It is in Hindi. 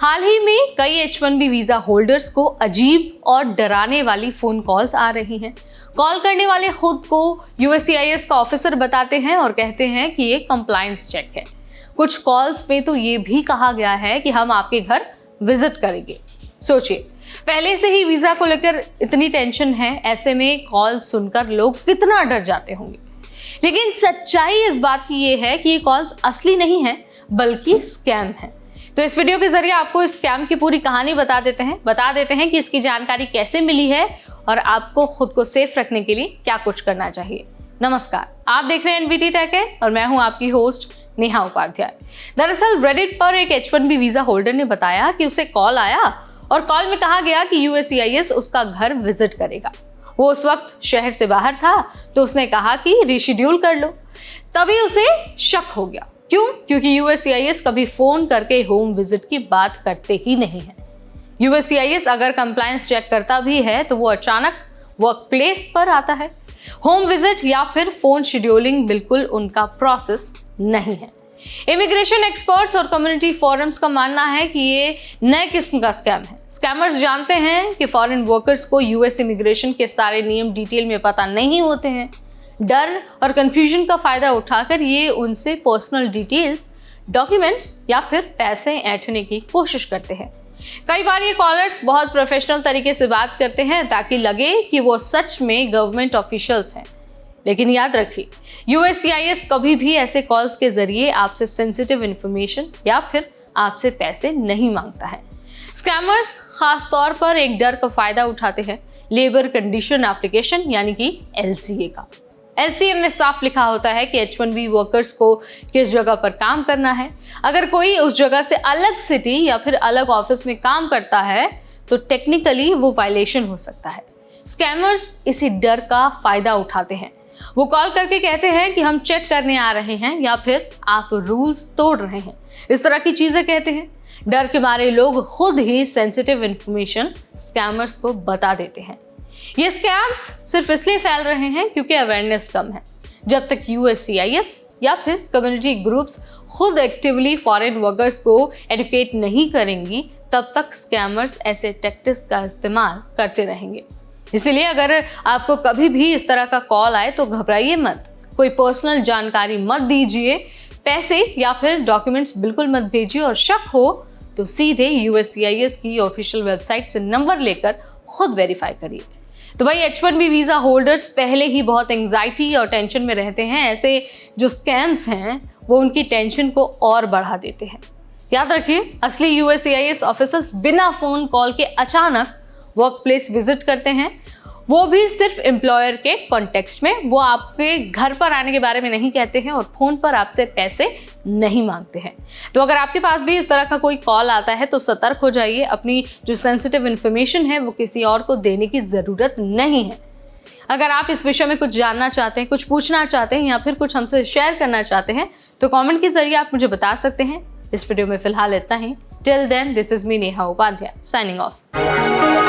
हाल ही में कई H1B वीजा होल्डर्स को अजीब और डराने वाली फोन कॉल्स आ रही हैं। कॉल करने वाले खुद को USCIS का ऑफिसर बताते हैं और कहते हैं कि ये कंप्लायंस चेक है। कुछ कॉल्स में तो ये भी कहा गया है कि हम आपके घर विजिट करेंगे। सोचिए, पहले से ही वीजा को लेकर इतनी टेंशन है, ऐसे में कॉल सुनकर लोग कितना डर जाते होंगे। लेकिन सच्चाई इस बात की ये है कि ये कॉल्स असली नहीं है बल्कि स्कैम है। तो इस वीडियो के जरिए आपको इस स्कैम की पूरी कहानी बता देते हैं कि इसकी जानकारी कैसे मिली है और आपको खुद को सेफ रखने के लिए क्या कुछ करना चाहिए। नमस्कार, आप देख रहे हैं NBT टेक है और मैं हूं आपकी होस्ट नेहा उपाध्याय। दरअसल रेडिट पर एक H1B वीजा होल्डर ने बताया कि उसे कॉल आया और कॉल में कहा गया कि USCIS उसका घर विजिट करेगा। वो उस वक्त शहर से बाहर था तो उसने कहा कि रिशेड्यूल कर लो। तभी उसे शक हो गया। क्यों? क्योंकि USCIS कभी फोन करके होम विजिट की बात करते ही नहीं है। USCIS अगर कंप्लायंस चेक करता भी है तो वो अचानक वर्क प्लेस पर आता है। होम विजिट या फिर फोन शेड्यूलिंग बिल्कुल उनका प्रोसेस नहीं है। इमिग्रेशन एक्सपर्ट्स और कम्युनिटी फोरम्स का मानना है कि ये नए किस्म का स्कैम है। स्कैमर्स जानते हैं कि फॉरेन वर्कर्स को US इमिग्रेशन के सारे नियम डिटेल में पता नहीं होते हैं। डर और कंफ्यूजन का फायदा उठाकर ये उनसे पर्सनल डिटेल्स, डॉक्यूमेंट्स या फिर पैसे ऐंठने की कोशिश करते हैं। कई बार ये कॉलर्स बहुत प्रोफेशनल तरीके से बात करते हैं ताकि लगे कि वो सच में गवर्नमेंट ऑफिशियल्स हैं। लेकिन याद रखिए, USCIS कभी भी ऐसे कॉल्स के जरिए आपसे सेंसिटिव इंफॉर्मेशन या फिर आपसे पैसे नहीं मांगता है। स्कैमर्स खास तौर पर एक डर का फायदा उठाते हैं, लेबर कंडीशन एप्लीकेशन यानी कि LCA का। LCA में साफ लिखा होता है कि H1B वर्कर्स को किस जगह पर काम करना है। अगर कोई उस जगह से अलग सिटी या फिर अलग ऑफिस में काम करता है तो टेक्निकली वो वायलेशन हो सकता है। स्कैमर्स इसी डर का फायदा उठाते हैं। वो कॉल करके कहते हैं कि हम चेक करने आ रहे हैं या फिर आप रूल्स तोड़ रहे हैं, इस तरह की चीजें कहते हैं। डर के मारे लोग खुद ही सेंसिटिव इंफॉर्मेशन स्कैमर्स को बता देते हैं। ये स्कैम्स सिर्फ इसलिए फैल रहे हैं क्योंकि अवेयरनेस कम है। जब तक USCIS या फिर कम्युनिटी ग्रुप्स खुद एक्टिवली फॉरेन वर्कर्स को एडुकेट नहीं करेंगी, तब तक स्कैमर्स ऐसे टैक्टिक्स का इस्तेमाल करते रहेंगे। इसीलिए अगर आपको कभी भी इस तरह का कॉल आए तो घबराइए मत। कोई पर्सनल जानकारी मत दीजिए, पैसे या फिर डॉक्यूमेंट्स बिल्कुल मत भेजिए और शक हो तो सीधे USCIS की ऑफिशियल वेबसाइट से नंबर लेकर खुद वेरीफाई करिए। तो भाई, H1B वीजा होल्डर्स पहले ही बहुत एंग्जाइटी और टेंशन में रहते हैं। ऐसे जो स्कैम्स हैं वो उनकी टेंशन को और बढ़ा देते हैं। याद रखिए, असली USCIS ऑफिसर्स बिना फोन कॉल के अचानक वर्क प्लेस विजिट करते हैं, वो भी सिर्फ एम्प्लॉयर के कॉन्टेक्स्ट में। वो आपके घर पर आने के बारे में नहीं कहते हैं और फोन पर आपसे पैसे नहीं मांगते हैं। तो अगर आपके पास भी इस तरह का कोई कॉल आता है तो सतर्क हो जाइए। अपनी जो सेंसिटिव इन्फॉर्मेशन है वो किसी और को देने की ज़रूरत नहीं है। अगर आप इस विषय में कुछ जानना चाहते हैं, कुछ पूछना चाहते हैं या फिर कुछ हमसे शेयर करना चाहते हैं तो कॉमेंट के जरिए आप मुझे बता सकते हैं। इस वीडियो में फिलहाल इतना ही। Till then, this is me Neha Upadhyay, signing of.